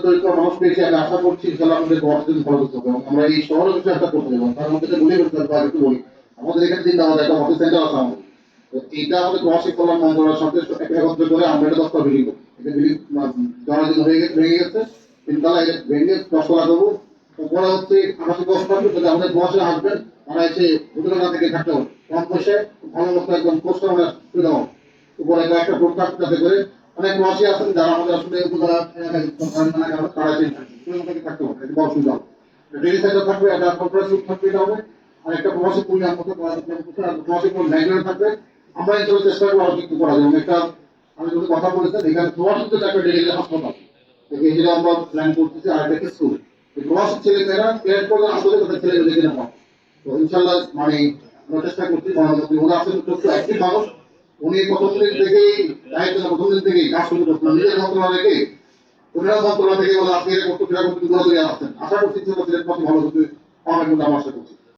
চরিত্র মানুষ পেয়েছি, আমি আশা করছি ইনশাআল্লাহ আমাদের প্রবাসী ভালো করতে হবে। আমরা এই শহরে কিছু একটা করতে হবে, তার মধ্যে বলে করতে হবে, একটু বলি আমাদের এখানে চিন্তা আমাদের একটা অফিস সেন্টার আছে আমাদের। তো এইটা আমাদের প্রবাসী কল্যাণ মন্ত্রণালয়ের সাথে একত্র করে আমরা এটা 10টা বিল্ডিং করবো। এটা বিল্ডিং জরাজীর্ণ হয়ে গেছে, ভেঙে গেছে, তিনতলা এটা ভেঙে 10 তলা করবো। পরে হচ্ছে আমাদের কষ্ট হবে যদি আমাদের প্রবাসী আসবেন, তারা এসে হোটেলখানা থেকে থাকতে হবে কম পয়সায়, ভালো মতো একদম কষ্ট আমরা সুবিধা হবে। উপরে একটা প্রোডাক্ট যাতে করে অনেক প্রবাসী আছেন যারা আমাদের আসলে উপজেলা তারা এসে থাকতে হবে, এটা বড় সুবিধা হবে। ডেলি সেন্টার থাকবে, একটা কর্পোরেশন থাকবে, এটা হবে। আর একটা প্রবাসী পরিবার মতো প্রবাসী লাইব্রেরি থাকবে। আমরা এই চেষ্টা করবো আরো কিছু করা যাবে। একটা আমি যদি কথা বলেছেন এখানে প্রবাসীদের থাকবে ডেলি হাসপাতাল, এই যে আমরা প্ল্যান করতেছি। আর একটা স্কুল, এই প্রবাসী ছেলেমেয়েরা কেয়ার করলে আসলে তাদের ছেলেমেয়েদেরকে না। তো ইনশাল্লাহ মানে আমরা চেষ্টা করছি, ওরা আসলে প্রচুর অ্যাক্টিভ মানুষ। উনি প্রথম দিন থেকেই দায়িত্ব, প্রথম দিন থেকেই কাজ শুরু করতেন নিজের মন্ত্রণালয় থেকে, ওনারা মন্ত্রণালয় থেকে বলে আপনি এটা করতে দূরে আসছেন। আশা করছি সিলেট পথে ভালো করতে পারবেন বলে আমরা আশা করছি।